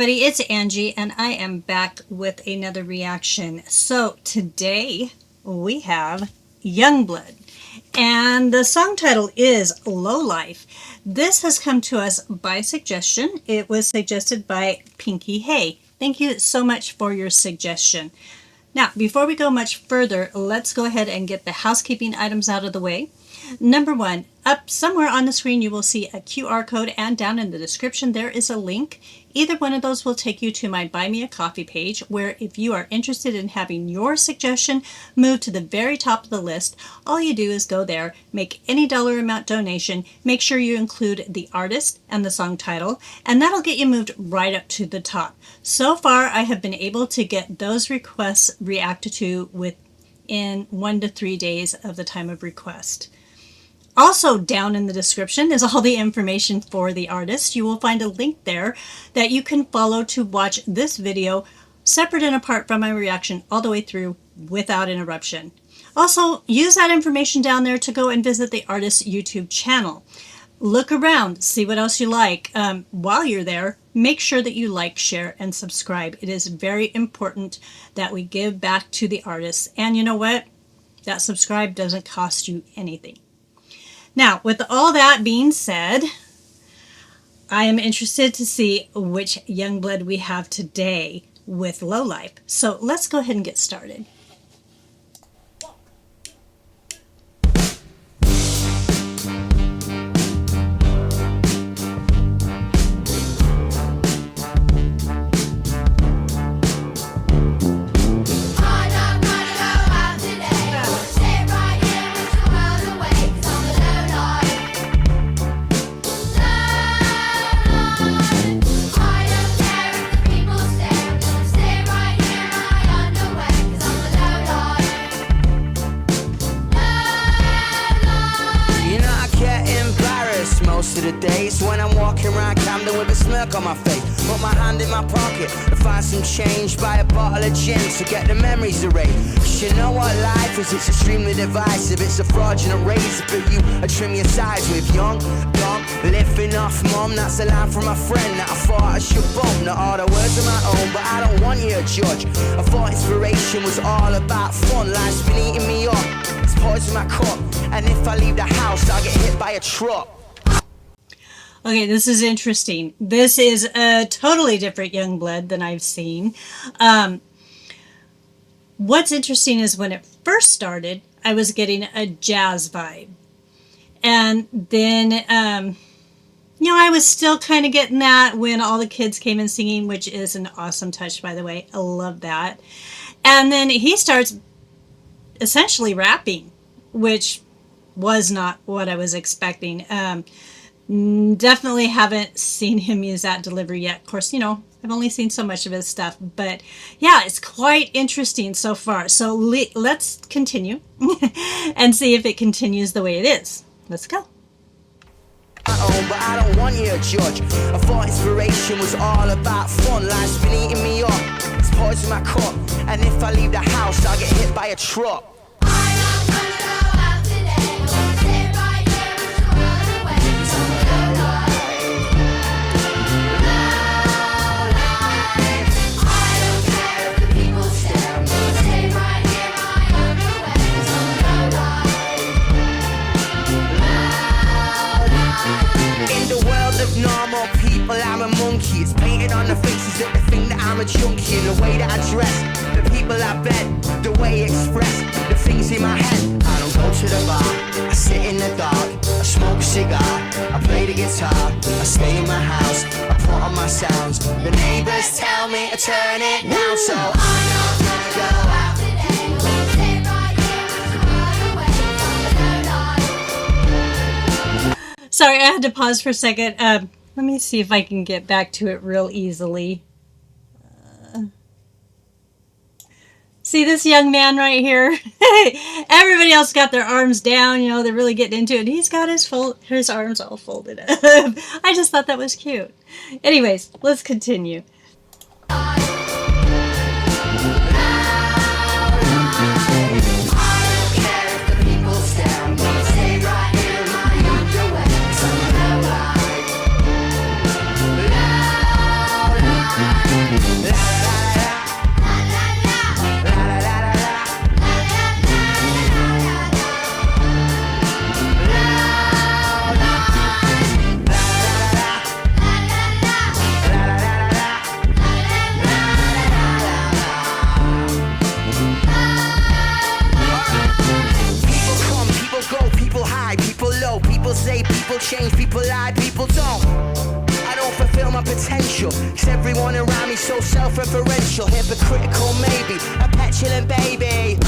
everybody, it's Angie and I am back with another reaction. So today we have Yungblud and the song title is Lowlife. This has come to us by suggestion. It was suggested by Pinky Hay. Thank you so much for your suggestion. Now, before we go much further, let's go ahead and get the housekeeping items out of the way. Number one, up somewhere on the screen you will see a QR code, and down in the description there is a link. Either one of those will take you to my Buy Me a Coffee page, where if you are interested in having your suggestion moved to the very top of the list, all you do is go there, make any dollar amount donation, make sure you include the artist and the song title, and that'll get you moved right up to the top. So far I have been able to get those requests reacted to within 1 to 3 days of the time of request. Also down in the description is all the information for the artist. You will find a link there that you can follow to watch this video separate and apart from my reaction all the way through without interruption. Also, use that information down there to go and visit the artist's YouTube channel. Look around, see what else you like. While you're there, make sure that you like, share, and subscribe. It is very important that we give back to the artists. And you know what? That subscribe doesn't cost you anything. Now, with all that being said, I am interested to see which Yungblud we have today with Lowlife. So let's go ahead and get started. Most of the days when I'm walking around Camden with a smirk on my face, put my hand in my pocket to find some change, buy a bottle of gin to get the memories erased. 'Cause you know what life is, it's extremely divisive. It's a fraudulent razor, but you trim your sides with. Young, dumb, living off mum. That's a line from my friend that I thought I should bump. Not all the words of my own, but I don't want you to judge. I thought inspiration was all about fun. Life's been eating me up, it's poison my cup, and if I leave the house I'll get hit by a truck. Okay, this is interesting. This is a totally different Yungblud than I've seen. What's interesting is when it first started, I was getting a jazz vibe. And then, I was still kind of getting that when all the kids came in singing, which is an awesome touch, by the way. I love that. And then he starts essentially rapping, which was not what I was expecting. Definitely haven't seen him use that delivery yet. Of course, I've only seen so much of his stuff, but yeah, it's quite interesting so far. So let's continue and see if it continues the way it is. Let's go. But I don't want you to judge. I thought inspiration was all about fun. Life's been eating me up, it's poison my cup, and if I leave the house I'll get hit by a truck. Normal people, I'm a monkey. It's painted on the faces that they think that I'm a junkie. And the way that I dress, the people I bet, the way I express, the things in my head. I don't go to the bar, I sit in the dark, I smoke a cigar, I play the guitar, I stay in my house, I put on my sounds. The neighbors tell me to turn it down, so I'm not gonna go out today. We'll stay right here and run away from the low life. Sorry, I had to pause for a second. Let me see if I can get back to it real easily. See this young man right here? Everybody else got their arms down, they're really getting into it. He's got his arms all folded up. I just thought that was cute. Anyways, let's continue. say people change, people lie, people don't. I don't fulfill my potential, cause everyone around me so self-referential. Hypocritical maybe, a petulant baby.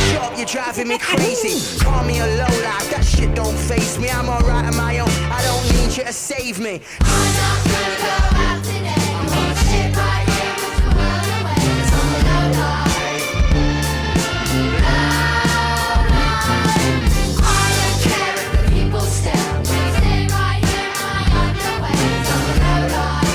Shut up, you're driving me crazy. Call me a lowlife, that shit don't faze me. I'm alright on my own, I don't need you to save me. I'm not gonna go out today. I'm gonna sit right here with the world away. 'Cause I'm a lowlife. I don't care if the people stare. I'm gonna stay right here in my underwear. 'Cause I'm a lowlife.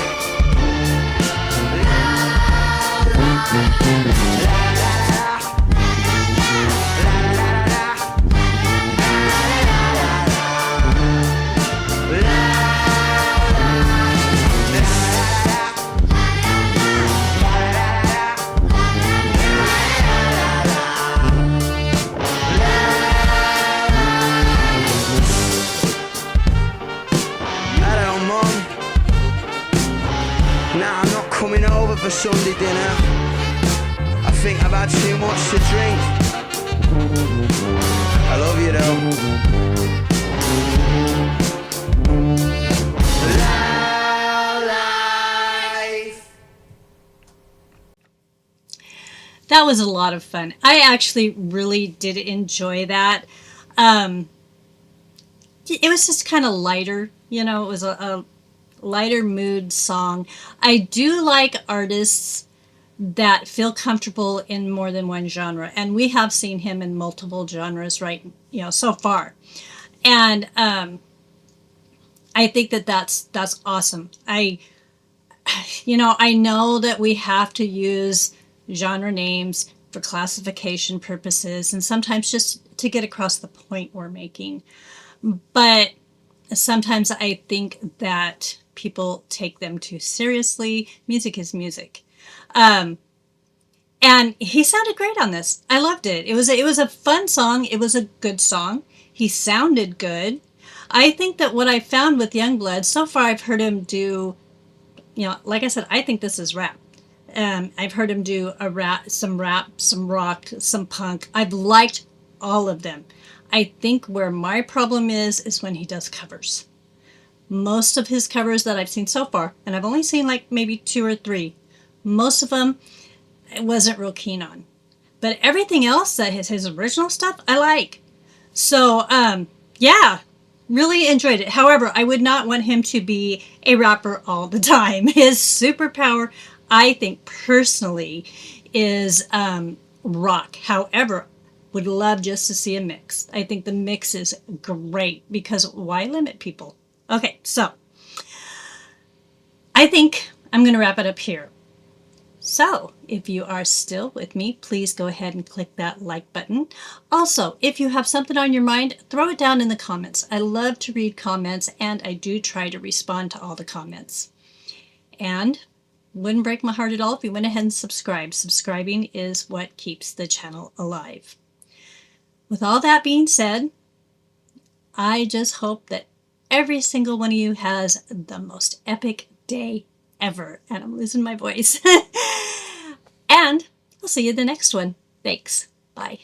Nah, I'm not coming over for Sunday dinner. I think I've had too much to drink. I love you though. Lowlife. That was a lot of fun. I actually really did enjoy that. It was just kind of lighter, you know, it was a lighter mood song. I do like artists that feel comfortable in more than one genre, and we have seen him in multiple genres, right? You know, so far, and I think that that's awesome. I know that we have to use genre names for classification purposes, and sometimes just to get across the point we're making, but sometimes I think that people take them too seriously. Music is music. And he sounded great on this. I loved it. It was a fun song. It was a good song. He sounded good. I think that what I found with Yungblud so far, I've heard him do, like I said, I think this is rap. I've heard him do rap, some rock, some punk. I've liked all of them. I think where my problem is when he does covers. Most of his covers that I've seen so far, and I've only seen like maybe 2 or 3, most of them I wasn't real keen on. But everything else that his original stuff, I like. So, yeah, really enjoyed it. However, I would not want him to be a rapper all the time. His superpower, I think personally, is rock. However, would love just to see a mix. I think the mix is great because why limit people? Okay, so I think I'm going to wrap it up here. So, if you are still with me, please go ahead and click that like button. Also, if you have something on your mind, throw it down in the comments. I love to read comments, and I do try to respond to all the comments. And wouldn't break my heart at all if you went ahead and subscribed. Subscribing is what keeps the channel alive. With all that being said, I just hope that every single one of you has the most epic day ever. And I'm losing my voice. And I'll see you in the next one. Thanks. Bye.